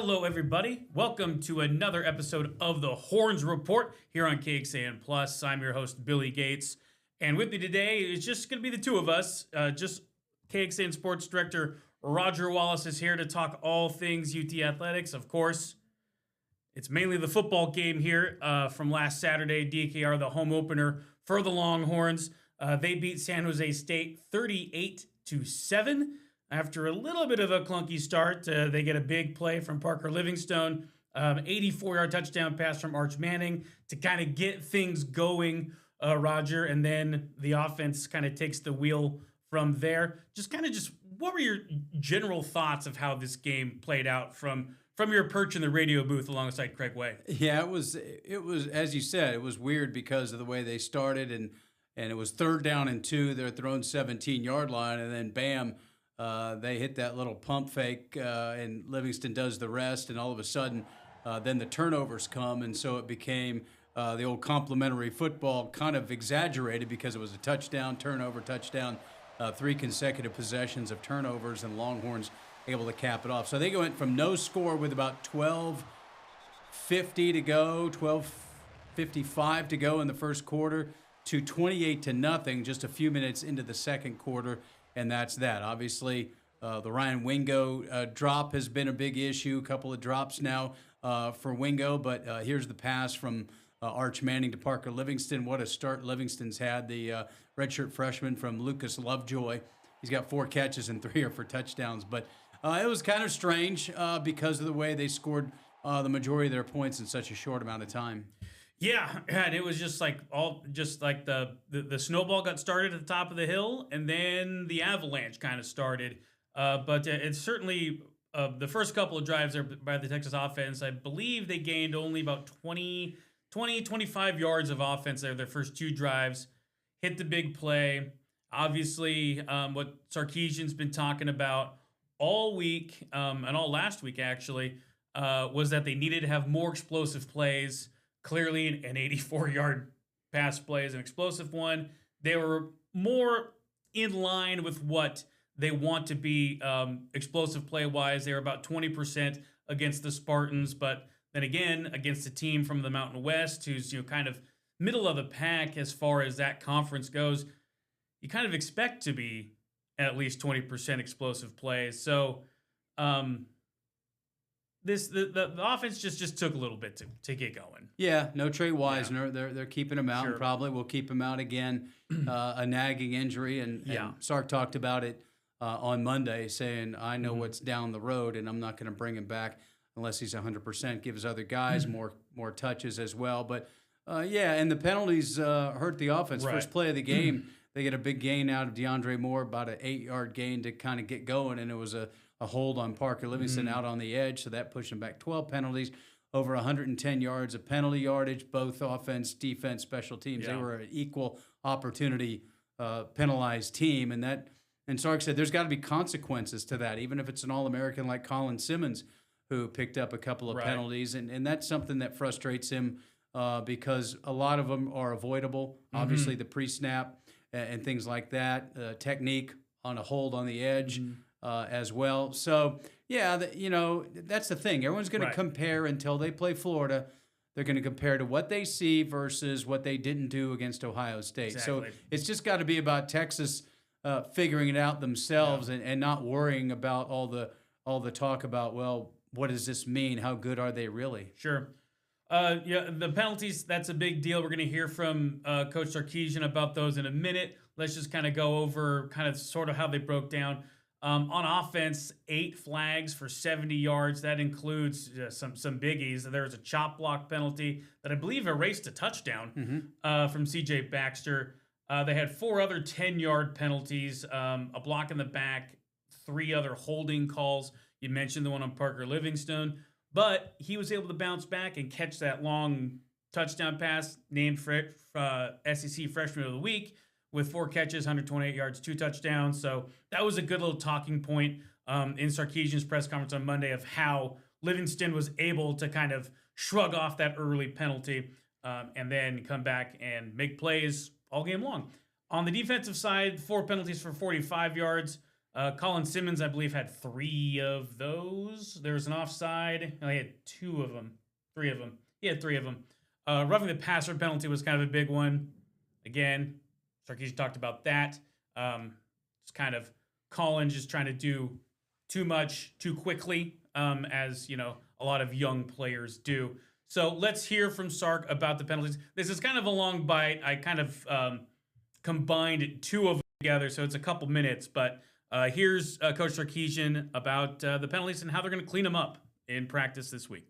Hello, everybody. Welcome to another episode of the Horns Report here on KXAN Plus. I'm your host, Billy Gates. And with me today is just going to be the two of us. Just KXAN Sports Director Roger Wallace is here to talk all things UT Athletics. Of course, it's mainly the football game here from last Saturday. DKR, the home opener for the Longhorns. They beat San Jose State 38-7. After a little bit of a clunky start, they get a big play from Parker Livingstone, 84-yard touchdown pass from Arch Manning to kind of get things going, Roger, and then the offense kind of takes the wheel from there. Just what were your general thoughts of how this game played out from your perch in the radio booth alongside Craig Way? Yeah, it was as you said, it was weird because of the way they started, and it was 3rd down and 2. They're at their own 17-yard line, and then bam. They hit that little pump fake, and Livingston does the rest, and all of a sudden, then the turnovers come, and so it became the old complimentary football kind of exaggerated because it was a touchdown, turnover, touchdown, 3 consecutive possessions of turnovers, and Longhorns able to cap it off. So they went from no score with about 12:50 to go, 12:55 to go in the first quarter to 28-0 just a few minutes into the second quarter. And that's that. Obviously, the Ryan Wingo drop has been a big issue. A couple of drops now for Wingo. But here's the pass from Arch Manning to Parker Livingston. What a start Livingston's had. The redshirt freshman from Lucas Lovejoy. He's got 4 catches and 3 are for touchdowns. But it was kind of strange because of the way they scored the majority of their points in such a short amount of time. Yeah, and it was just like the snowball got started at the top of the hill, and then the avalanche kind of started. But it's certainly the first couple of drives there by the Texas offense. I believe they gained only about 25 yards of offense there. Their first 2 drives hit the big play. Obviously, what Sarkisian's been talking about all week and all last week actually was that they needed to have more explosive plays. Clearly, an 84-yard pass play is an explosive one. They were more in line with what they want to be explosive play-wise. They were about 20% against the Spartans, but then again, against a team from the Mountain West who's kind of middle of the pack as far as that conference goes, you kind of expect to be at least 20% explosive plays. So, the offense just took a little bit to get going. Yeah, no Trey Wisner. Yeah. They're keeping him out, and probably will keep him out again. A nagging injury, and Sark talked about it on Monday, saying, "I know what's down the road, and I'm not going to bring him back unless he's 100%. Gives other guys more touches as well." But and the penalties hurt the offense. Right. First play of the game, they get a big gain out of DeAndre Moore, about an 8-yard gain to kind of get going, and it was a hold on Parker Livingston out on the edge, so that pushed him back 12 penalties, over 110 yards of penalty yardage, both offense, defense, special teams. They were an equal opportunity penalized team, and Sark said there's got to be consequences to that, even if it's an All-American like Colin Simmons, who picked up a couple of penalties, and that's something that frustrates him because a lot of them are avoidable. Obviously, the pre-snap and things like that, technique on a hold on the edge. As well. So, that's the thing. Everyone's going to compare until they play Florida. They're going to compare to what they see versus what they didn't do against Ohio State. Exactly. So it's just got to be about Texas figuring it out themselves and not worrying about all the talk about, well, what does this mean? How good are they really? Sure. The penalties, that's a big deal. We're going to hear from Coach Sarkisian about those in a minute. Let's just kind of go over sort of how they broke down. On offense, 8 flags for 70 yards. That includes some biggies. There was a chop block penalty that I believe erased a touchdown from C.J. Baxter. They had 4 other 10-yard penalties, a block in the back, 3 other holding calls. You mentioned the one on Parker Livingstone. But he was able to bounce back and catch that long touchdown pass, named SEC Freshman of the Week, with 4 catches, 128 yards, 2 touchdowns. So that was a good little talking point in Sarkisian's press conference on Monday of how Livingston was able to kind of shrug off that early penalty and then come back and make plays all game long. On the defensive side, 4 penalties for 45 yards. Colin Simmons, I believe, had 3 of those. There was an offside. No, he had 2 of them. 3 of them. He had 3 of them. Roughing the passer penalty was kind of a big one. Again, Sarkisian talked about that. It's kind of Colin just trying to do too much too quickly, as a lot of young players do. So let's hear from Sark about the penalties. This is kind of a long bite. I kind of combined 2 of them together, so it's a couple minutes. But here's Coach Sarkisian about the penalties and how they're going to clean them up in practice this week.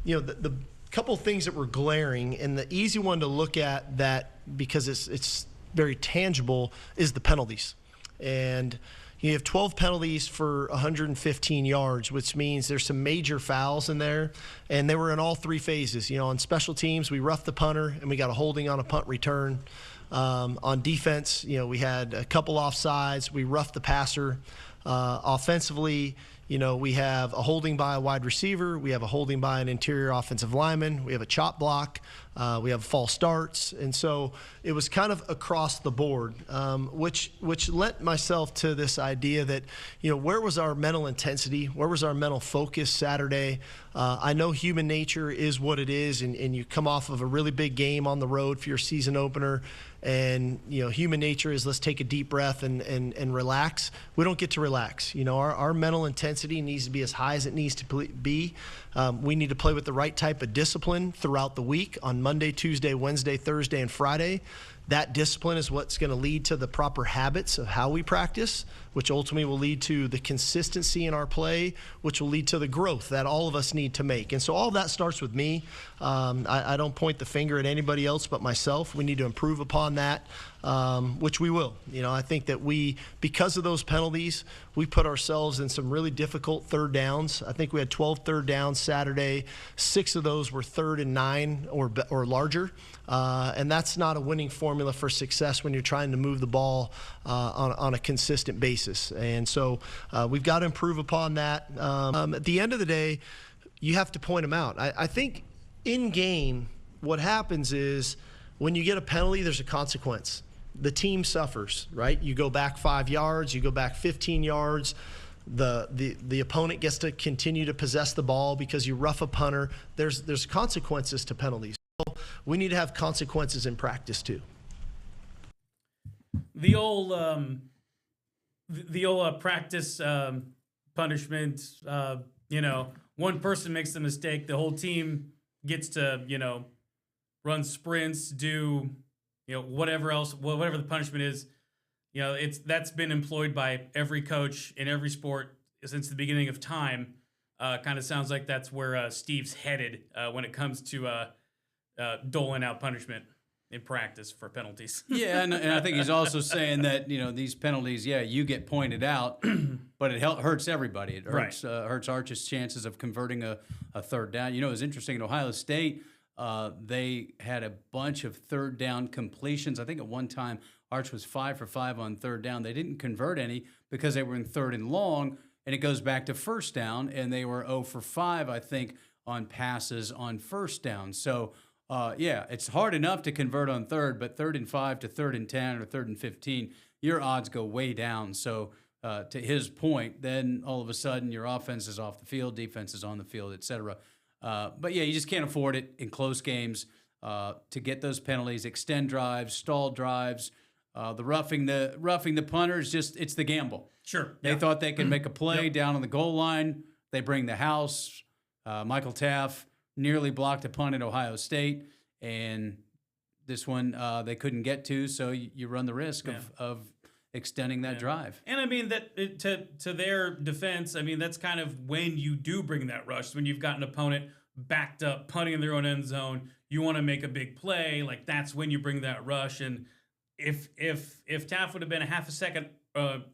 The couple things that were glaring, and the easy one to look at that because it's very tangible is the penalties. And you have 12 penalties for 115 yards, which means there's some major fouls in there, and they were in all 3 phases. On special teams, we roughed the punter, and we got a holding on a punt return. On defense, we had a couple offsides. We roughed the passer. Offensively, we have a holding by a wide receiver. We have a holding by an interior offensive lineman. We have a chop block. We have false starts. And so it was kind of across the board, which lent myself to this idea that, where was our mental intensity? Where was our mental focus Saturday? I know human nature is what it is, and you come off of a really big game on the road for your season opener, and human nature is let's take a deep breath and relax. We don't get to relax. Our mental intensity needs to be as high as it needs to be. We need to play with the right type of discipline throughout the week on Monday, Tuesday, Wednesday, Thursday, and Friday. That discipline is what's going to lead to the proper habits of how we practice, which ultimately will lead to the consistency in our play, which will lead to the growth that all of us need to make. And so all of that starts with me. I don't point the finger at anybody else but myself. We need to improve upon that, which we will. I think that because of those penalties, we put ourselves in some really difficult third downs. I think we had 12 third downs Saturday. 6 of those were 3rd and 9 or larger. And that's not a winning formula for success when you're trying to move the ball on a consistent basis. And so we've got to improve upon that. At the end of the day, you have to point them out. I think in game, what happens is when you get a penalty, there's a consequence. The team suffers, right? You go back 5 yards, you go back 15 yards. The opponent gets to continue to possess the ball because you rough a punter. There's consequences to penalties. We need to have consequences in practice too. The old practice punishment. One person makes the mistake, the whole team gets to run sprints, do whatever the punishment is. That's been employed by every coach in every sport since the beginning of time. Kind of sounds like that's where Steve's headed when it comes to doling out punishment in practice for penalties. Yeah, and I think he's also saying that these penalties, you get pointed out, but it hurts everybody. It hurts hurts Arch's chances of converting a third down. It was interesting at Ohio State. They had a bunch of third down completions. I think at one time Arch was 5 for 5 on third down. They didn't convert any because they were in 3rd and long, and it goes back to first down, and they were 0 for 5, I think, on passes on first down. So, it's hard enough to convert on 3rd, but 3rd and 5 to 3rd and 10 or 3rd and 15, your odds go way down. So, to his point, then all of a sudden your offense is off the field, defense is on the field, et cetera. But you just can't afford it in close games to get those penalties, extend drives, stall drives. The roughing the punters, it's the gamble. Sure. They thought they could make a play down on the goal line. They bring the house. Michael Taft nearly blocked a punt at Ohio State, and this one they couldn't get to, so you run the risk of extending that drive. And I mean that to their defense, I mean that's kind of when you do bring that rush, when you've got an opponent backed up, punting in their own end zone, you want to make a big play, like that's when you bring that rush. And if Taft would have been a half a second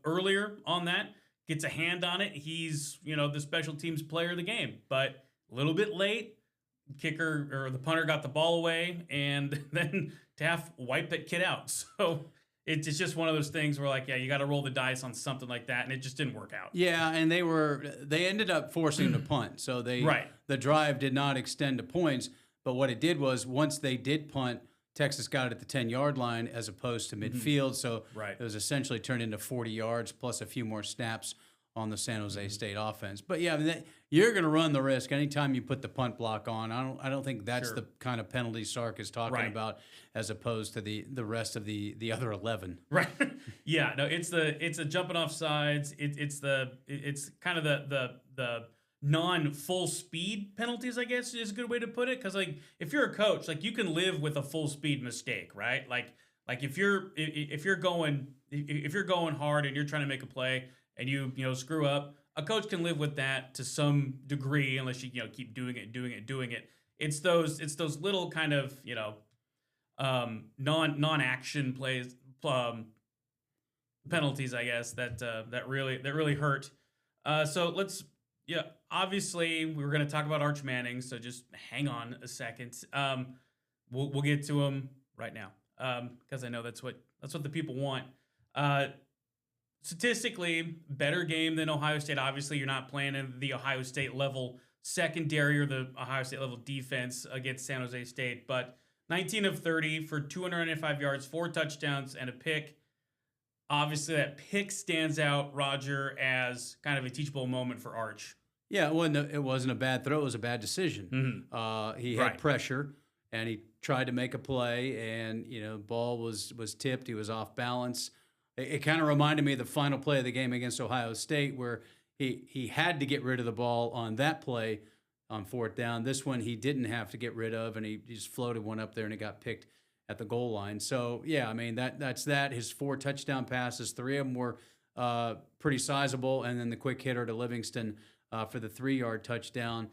earlier on that, gets a hand on it, he's the special teams player of the game. But a little bit late, kicker or the punter got the ball away, and then Taft wiped that kid out. So it's just one of those things where you got to roll the dice on something like that, and it just didn't work out. Yeah, and they ended up forcing the punt, so the drive did not extend to points. But what it did was once they did punt, Texas got it at the 10-yard line as opposed to midfield. So Right. it was essentially turned into 40 yards plus a few more snaps on the San Jose State offense. But yeah, I mean, you're going to run the risk anytime you put the punt block on. I don't think that's Sure. the kind of penalty Sark is talking Right. about, as opposed to the rest of the other 11. Right. Yeah. No. It's a jumping off sides. It's kind of the non full speed penalties, I guess is a good way to put it. Because like if you're a coach, like you can live with a full speed mistake, right? Like if you're going hard and you're trying to make a play and you screw up, a coach can live with that to some degree unless you keep doing it. It's those little kind of non-action plays, penalties, I guess, that really hurt. So obviously we were going to talk about Arch Manning, so just hang on a second. We'll get to him right now because I know that's what the people want. Statistically, better game than Ohio State. Obviously, you're not playing in the Ohio State level secondary or the Ohio State level defense against San Jose State, but 19 of 30 for 295 yards, 4 touchdowns, and a pick. Obviously, that pick stands out, Roger, as kind of a teachable moment for Arch. Yeah, it wasn't a bad throw. It was a bad decision. Mm-hmm. He had pressure, and he tried to make a play, and ball was tipped. He was off balance. It kind of reminded me of the final play of the game against Ohio State, where he had to get rid of the ball on that play on 4th down. This one he didn't have to get rid of, and he just floated one up there, and it got picked at the goal line. So, yeah, I mean, that's that. His 4 touchdown passes, 3 of them were pretty sizable, and then the quick hitter to Livingston for the 3-yard touchdown.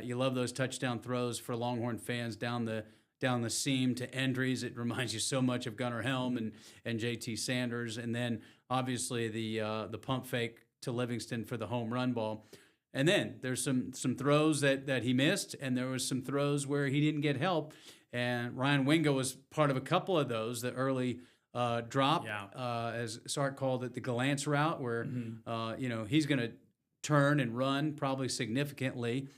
You love those touchdown throws for Longhorn fans down the seam to Endries. It reminds you so much of Gunnar Helm and J.T. Sanders. And then, obviously, the pump fake to Livingston for the home run ball. And then there's some throws that he missed, and there was some throws where he didn't get help. And Ryan Wingo was part of a couple of those, the early drop, as Sark called it, the glance route, where he's going to turn and run probably significantly.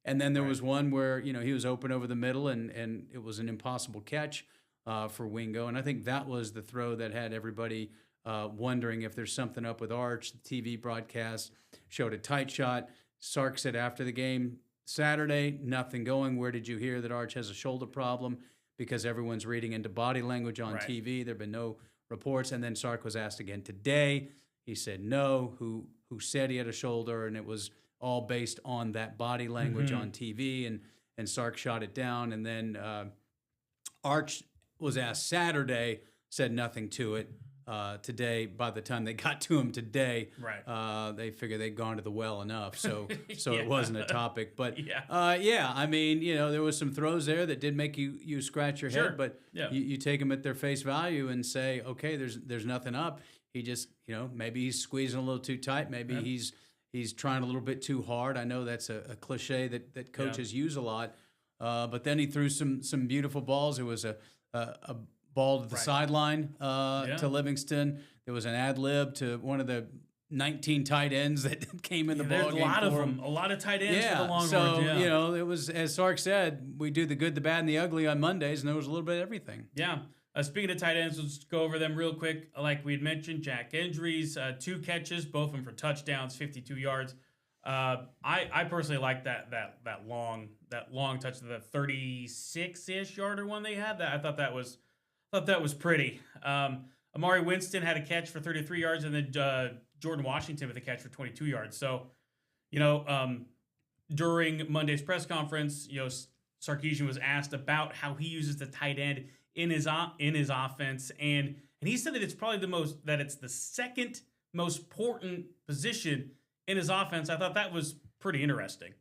And then there was one where he was open over the middle, and it was an impossible catch for Wingo. And I think that was the throw that had everybody wondering if there's something up with Arch. The TV broadcast showed a tight shot. Sark said after the game Saturday, nothing going. Where did you hear that Arch has a shoulder problem? Because everyone's reading into body language on TV. There have been no reports. And then Sark was asked again today. He said no. Who said he had a shoulder? And it was all based on that body language on TV. And Sark shot it down. And then Arch was asked Saturday, said nothing to it. Today, by the time they got to him today, they figured they'd gone to the well enough, so it wasn't a topic. But I mean, there was some throws there that did make you scratch your head, but you take them at their face value and say, okay, there's nothing up. He just, maybe he's squeezing a little too tight, maybe he's trying a little bit too hard. I know that's a cliche that coaches use a lot, but then he threw some beautiful balls. It was a ball to the sideline to Livingston. There was an ad lib to one of the 19 tight ends that came in the ball game. There's a lot of them. A lot of tight ends for the Longhorns. So, it was, as Sark said, we do the good, the bad, and the ugly on Mondays, and there was a little bit of everything. Yeah. Speaking of tight ends, let's go over them real quick. Like we had mentioned, Jack Endries, 2 catches, both of them for touchdowns, 52 yards. I personally like that long touch, the 36-ish yarder one they had. I thought that was pretty. Amari Winston had a catch for 33 yards, and then Jordan Washington with a catch for 22 yards. So, during Monday's press conference, Sarkisian was asked about how he uses the tight end in his offense, and he said that it's probably it's the second most important position in his offense. I thought that was pretty interesting.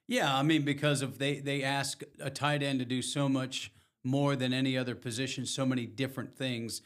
Yeah, I mean, because they ask a tight end to do so much more than any other position, so many different things.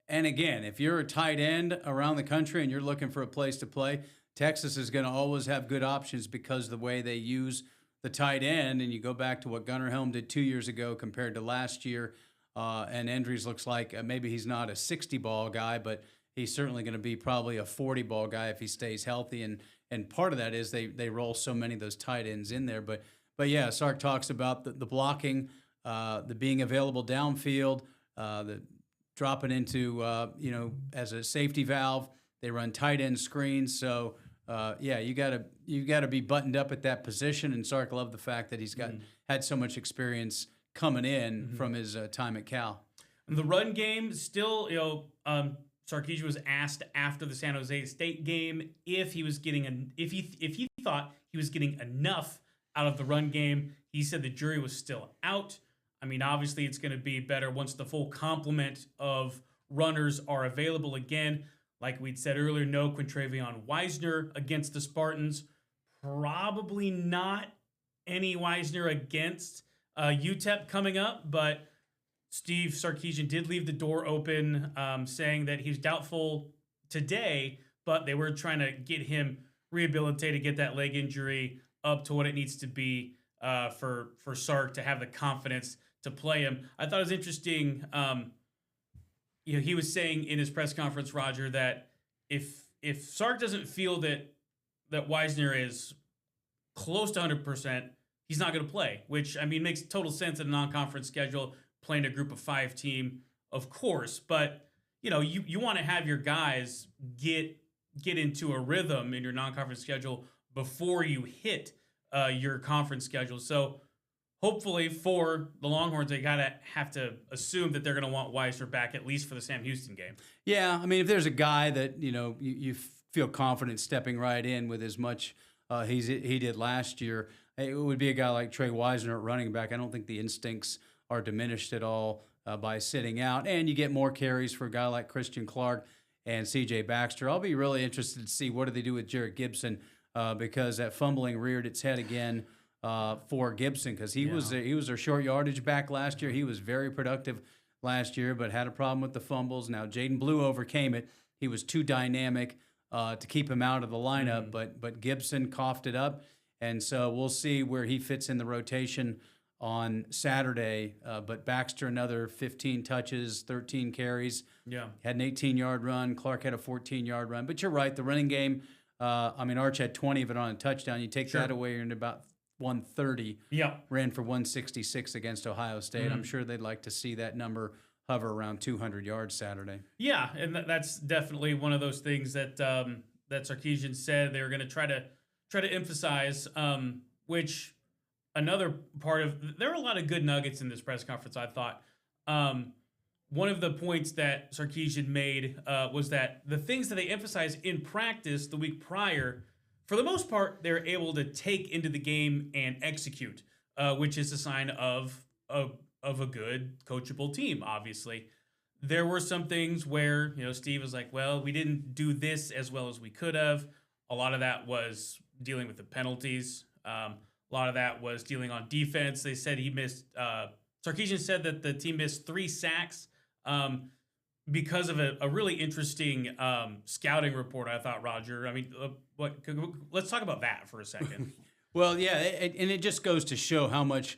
And again, if you're a tight end around the country and you're looking for a place to play, Texas is going to always have good options because of the way they use the tight end. And you go back to what Gunnar Helm did 2 years ago compared to last year, and Endries looks like maybe he's not a 60-ball guy, but he's certainly going to be probably a 40-ball guy if he stays healthy. And part of that is they roll so many of those tight ends in there. But yeah, Sark talks about the blocking, the being available downfield, drop it into as a safety valve. They run tight end screens. So you gotta be buttoned up at that position. And Sark loved the fact that he's had so much experience coming in from his time at Cal. The run game still, Sarkisian was asked after the San Jose State game if he thought he was getting enough out of the run game. He said the jury was still out. I mean, obviously it's going to be better once the full complement of runners are available again. Like we'd said earlier, no Quintravion Wisner against the Spartans. Probably not any Wisner against UTEP coming up, but Steve Sarkisian did leave the door open, saying that he's doubtful today, but they were trying to get him rehabilitated, get that leg injury up to what it needs to be for Sark to have the confidence to play him. I thought it was interesting. He was saying in his press conference, Roger, that if Sark doesn't feel that Wisner is close to 100%, he's not going to play. Which, I mean, makes total sense in a non-conference schedule, playing a group of 5 team, of course. But you want to have your guys get into a rhythm in your non-conference schedule before you hit your conference schedule. So hopefully for the Longhorns, they have to assume that they're going to want Wisner back at least for the Sam Houston game. Yeah, I mean, if there's a guy that you feel confident stepping right in with as much he did last year, it would be a guy like Trey Wisner at running back. I don't think the instincts are diminished at all by sitting out, and you get more carries for a guy like Christian Clark and C.J. Baxter. I'll be really interested to see what do they do with Jarrett Gibson because that fumbling reared its head again for Gibson because he was their short yardage back last year. He was very productive last year, but had a problem with the fumbles. Now Jaden Blue overcame it. He was too dynamic to keep him out of the lineup, but Gibson coughed it up, and so we'll see where he fits in the rotation on Saturday. But Baxter, another 15 touches, 13 carries. Yeah. Had an 18-yard run. Clark had a 14-yard run. But you're right, the running game, Arch had 20 of it on a touchdown. You take that away, you're in about 130. Yeah. Ran for 166 against Ohio State. I'm sure they'd like to see that number hover around 200 yards Saturday. Yeah, and that's definitely one of those things that that Sarkisian said they were going to try to emphasize, which another part of, there were a lot of good nuggets in this press conference, I thought. One of the points that Sarkisian made was that the things that they emphasized in practice the week prior, for the most part, they're able to take into the game and execute, which is a sign of a good coachable team, obviously. There were some things where, Steve was like, well, we didn't do this as well as we could have. A lot of that was dealing with the penalties. A lot of that was dealing on defense. They said he missed, Sarkisian said that the team missed 3 sacks because of a really interesting scouting report, I thought, Roger. I mean, let's talk about that for a second. Well, yeah, and it just goes to show how much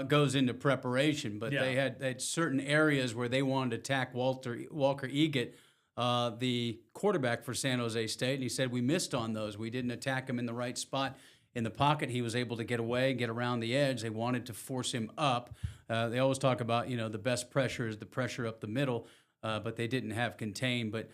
goes into preparation. But they had certain areas where they wanted to attack Walker Eggett, the quarterback for San Jose State, and he said we missed on those. We didn't attack him in the right spot. In the pocket, he was able to get away, get around the edge. They wanted to force him up. They always talk about, the best pressure is the pressure up the middle, but they didn't have contain. But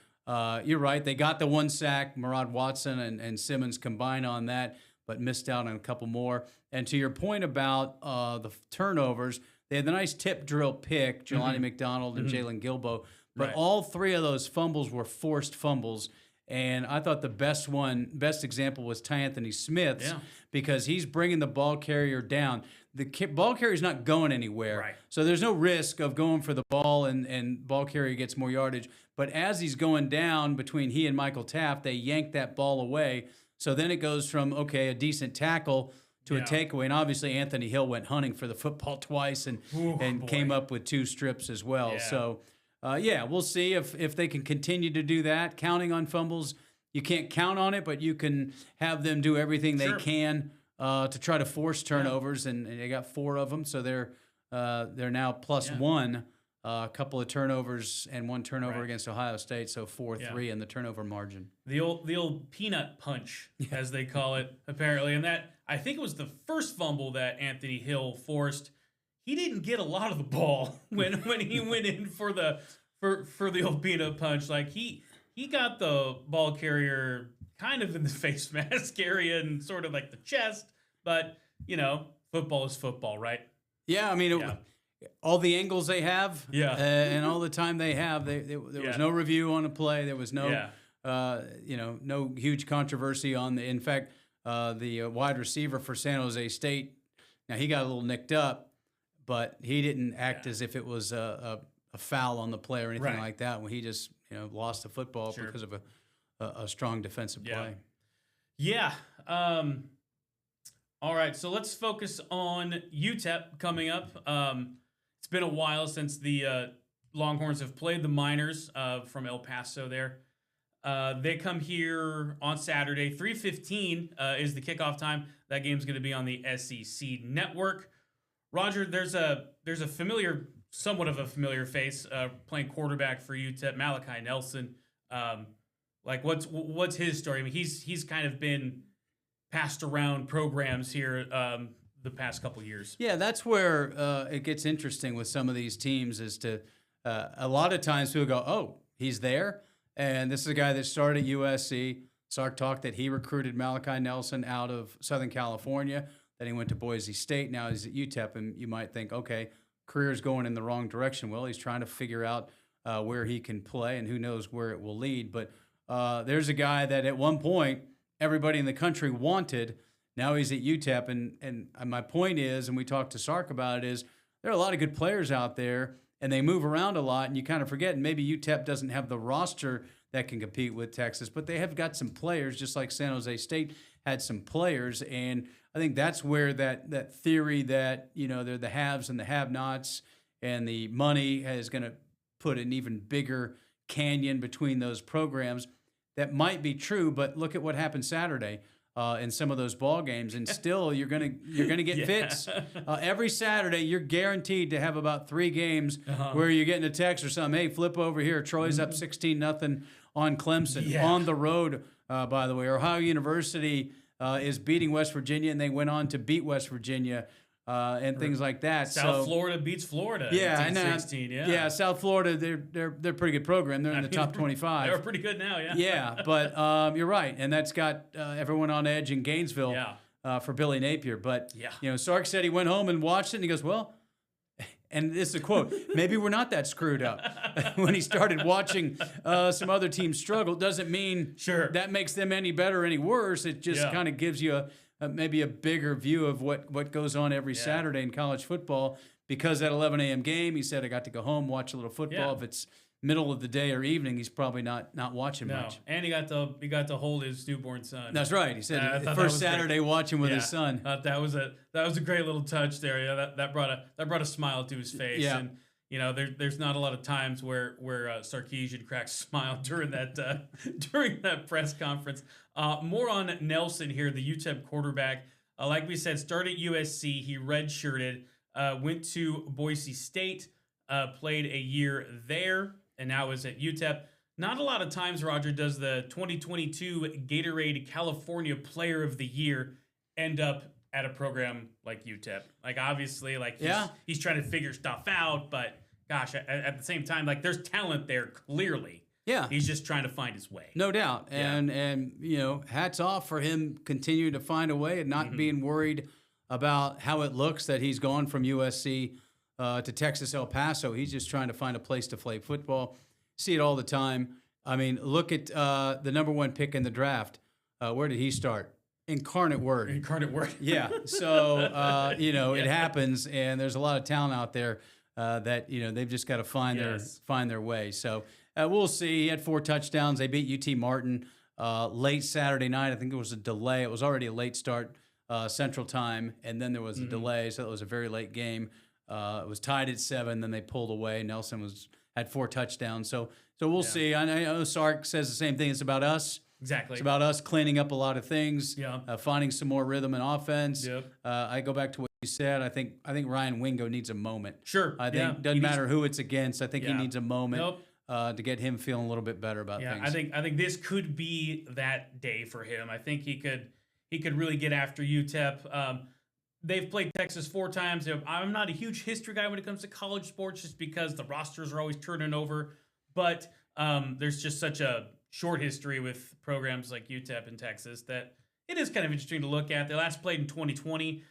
you're right. They got the 1 sack. Murad Watson and Simmons combined on that, but missed out on a couple more. And to your point about the turnovers, they had the nice tip drill pick, Jelani McDonald and Jalen Gilbo, but all 3 of those fumbles were forced fumbles. And I thought the best example was Anthony Smith's because he's bringing the ball carrier down. The ball carrier's not going anywhere. Right. So there's no risk of going for the ball and ball carrier gets more yardage. But as he's going down between he and Michael Taft, they yank that ball away. So then it goes from, a decent tackle to a takeaway. And obviously Anthony Hill went hunting for the football twice and came up with 2 strips as well. Yeah. So we'll see if they can continue to do that. Counting on fumbles, you can't count on it, but you can have them do everything they can to try to force turnovers, and they got 4 of them, so they're now +1. A couple of turnovers and 1 turnover against Ohio State, so 4-3 in the turnover margin. The old peanut punch, as they call it, apparently, and that I think it was the first fumble that Anthony Hill forced. he didn't get a lot of the ball when he went in for the old peanut punch. Like he got the ball carrier kind of in the face mask area and sort of like the chest, but football is football, right? Yeah, I mean, all the angles they have, and all the time they have, there was no review on the play. There was no, no huge controversy on the. In fact, the wide receiver for San Jose State, now he got a little nicked up, but he didn't act as if it was a foul on the play or anything like that. When he just lost the football because of a strong defensive play. Yeah. All right, so let's focus on UTEP coming up. It's been a while since the Longhorns have played the Miners from El Paso there. They come here on Saturday. 3:15 is the kickoff time. That game's going to be on the SEC Network. Roger, there's a somewhat of a familiar face playing quarterback for UTEP, Malachi Nelson. What's his story? I mean, he's kind of been passed around programs here the past couple years. Yeah, that's where it gets interesting with some of these teams. Is to a lot of times people go, "Oh, he's there," and this is a guy that started at USC. Sark talked that he recruited Malachi Nelson out of Southern California. Then he went to Boise State. Now he's at UTEP, and you might think, okay, career's going in the wrong direction. Well, he's trying to figure out where he can play, and who knows where it will lead. But there's a guy that at one point everybody in the country wanted. Now he's at UTEP, and my point is, and we talked to Sark about it, is there are a lot of good players out there, and they move around a lot, and you kind of forget, and maybe UTEP doesn't have the roster that can compete with Texas, but they have got some players, just like San Jose State had some players, and I think that's where that theory that, they're the haves and the have-nots, and the money is going to put an even bigger canyon between those programs. That might be true, but look at what happened Saturday in some of those ball games, and still you're gonna get fits every Saturday. You're guaranteed to have about 3 games where you're getting a text or something. Hey, flip over here. Troy's up 16-0 on Clemson on the road. By the way, Ohio University is beating West Virginia, and they went on to beat West Virginia. And things like that. South Florida beats Florida. Yeah, 16. Yeah, South Florida. They're a pretty good program. They're in the top 25. They're pretty good now. Yeah. Yeah, but you're right, and that's got everyone on edge in Gainesville for Billy Napier. But Sark said he went home and watched it, and he goes, "Well," and this is a quote, "Maybe we're not that screwed up." When he started watching some other teams struggle, doesn't mean that makes them any better or any worse. It just kind of gives you maybe a bigger view of what goes on every Saturday in college football. Because that 11 a.m. game, he said, I got to go home, watch a little football. If it's middle of the day or evening, he's probably not watching much. And he got to hold his newborn son. That's right. He said the first Saturday watching with his son. That was a great little touch there. Yeah, that brought a smile to his face. Yeah. And there's not a lot of times where Sarkisian cracks a smile during that press conference. More on Nelson here, the UTEP quarterback. Like we said, started at USC. He redshirted, went to Boise State, played a year there, and now is at UTEP. Not a lot of times, Roger, does the 2022 Gatorade California Player of the Year end up at a program like UTEP. Like, obviously, he's trying to figure stuff out, but gosh, at the same time, there's talent there, clearly. Yeah. He's just trying to find his way. No doubt. And hats off for him continuing to find a way and not being worried about how it looks that he's gone from USC to Texas El Paso. He's just trying to find a place to play football. See it all the time. I mean, look at the number 1 pick in the draft. Where did he start? Incarnate Word. Incarnate Word. Yeah. So, it happens, and there's a lot of talent out there that, they've just got to find their way. So we'll see. He had 4 touchdowns. They beat UT Martin late Saturday night. I think it was a delay. It was already a late start Central Time, and then there was a delay, so it was a very late game. It was tied at 7, then they pulled away. Nelson had 4 touchdowns. So we'll see. I know Sark says the same thing. It's about us. Exactly. It's about us cleaning up a lot of things, finding some more rhythm and offense. Yep. I go back to what you said. I think Ryan Wingo needs a moment. Sure. I think doesn't matter who it's against. I think he needs a moment to get him feeling a little bit better about things. I think this could be that day for him. I think he could really get after UTEP. they've played Texas 4 times. I'm not a huge history guy when it comes to college sports, just because the rosters are always turning over. But there's just such a short history with programs like UTEP in Texas that it is kind of interesting to look at. They last played in 2020.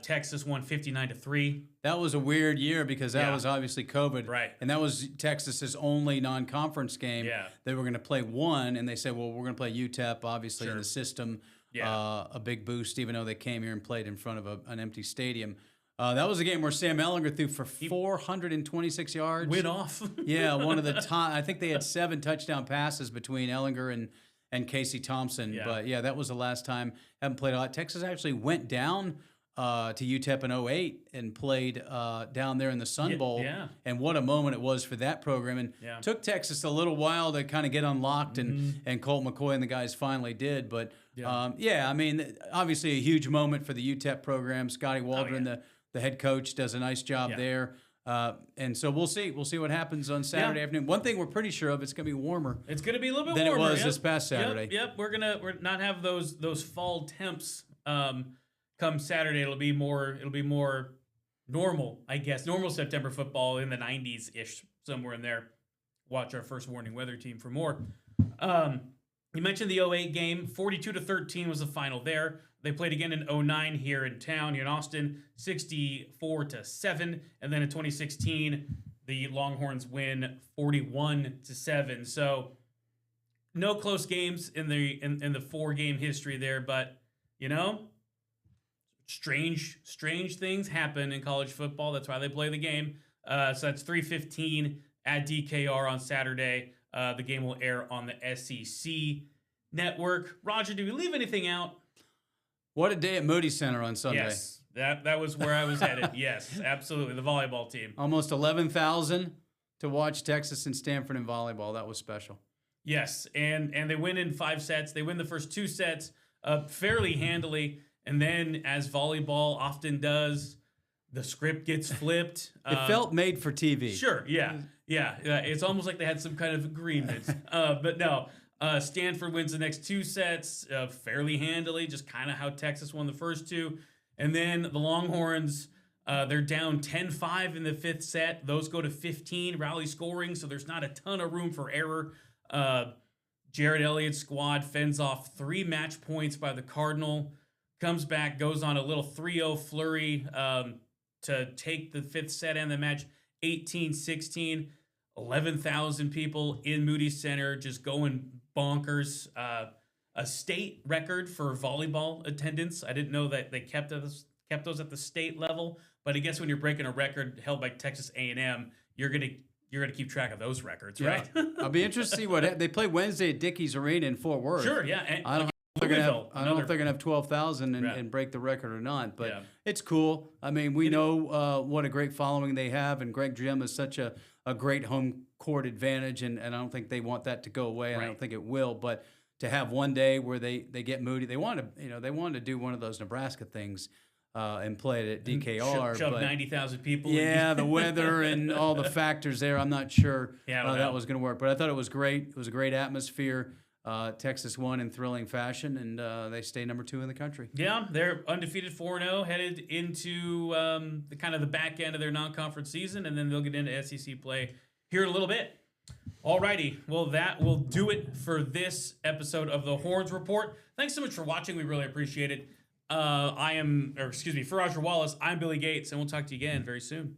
Texas won 59-3. That was a weird year because that was obviously COVID. Right. And that was Texas's only non-conference game. Yeah. They were going to play one, and they said, well, we're going to play UTEP, obviously, in the system. Yeah. A big boost, even though they came here and played in front of an empty stadium. That was a game where Sam Ehlinger threw for 426 yards. Went off. Yeah, one of the time. I think they had 7 touchdown passes between Ehlinger and Casey Thompson. Yeah. But, yeah, that was the last time. Haven't played a lot. Texas actually went down to UTEP in 2008 and played down there in the Sun Bowl. Yeah. And what a moment it was for that program. And took Texas a little while to kind of get unlocked, and Colt McCoy and the guys finally did. But, I mean, obviously a huge moment for the UTEP program. Scotty Waldron, the head coach, does a nice job there. And so we'll see. We'll see what happens on Saturday afternoon. One thing we're pretty sure of, it's going to be warmer. It's going to be a little bit than warmer it was this past Saturday. Yep. We're not have those fall temps come Saturday. It'll be more normal, I guess. Normal September football in the 90s-ish, somewhere in there. Watch our first warning weather team for more. You mentioned the 2008 game. 42-13 was the final there. They played again in 2009 here in town, here in Austin, 64-7. And then in 2016, the Longhorns win 41-7. So no close games in the 4-game history there, but strange things happen in college football. That's why they play the game. So that's 3:15 at DKR on Saturday. The game will air on the SEC network. Roger, did we leave anything out? What a day at Moody Center on Sunday. Yes, that was where I was headed. Yes, absolutely. The volleyball team. Almost 11,000 to watch Texas and Stanford in volleyball. That was special. Yes, and they win in 5 sets. They win the first 2 sets fairly handily, and then, as volleyball often does, the script gets flipped. It felt made for TV. Sure, yeah. It's almost like they had some kind of agreement. But no, Stanford wins the next 2 sets fairly handily, just kind of how Texas won the first 2. And then the Longhorns, they're down 10-5 in the 5th set. Those go to 15, rally scoring, so there's not a ton of room for error. Jared Elliott's squad fends off 3 match points by the Cardinal, comes back, goes on a little 3-0 flurry to take the 5th set and the match 18-16. 11,000 people in Moody Center just going bonkers. A state record for volleyball attendance. I didn't know that they kept those at the state level, but I guess when you're breaking a record held by Texas A&M, you're gonna keep track of those records, right? I'll be interested to see what they play Wednesday at Dickies Arena in Fort Worth. Sure, yeah. And I don't know if they're gonna have 12,000 and break the record or not, but it's cool. I mean, we know what a great following they have, and Greg Jim is such a great home court advantage, and I don't think they want that to go away, and I don't think it will. But to have one day where they get Moody, they want to do one of those Nebraska things and play it at DKR. Shove 90,000 people. Yeah, the weather and all the factors there. I'm not sure how that was going to work, but I thought it was great. It was a great atmosphere. Texas won in thrilling fashion, and they stay number 2 in the country. Yeah, they're undefeated 4-0, headed into the kind of the back end of their non-conference season, and then they'll get into SEC play here in a little bit. Alrighty, well, that will do it for this episode of the Horns Report. Thanks so much for watching. We really appreciate it. For Roger Wallace, I'm Billy Gates, and we'll talk to you again very soon.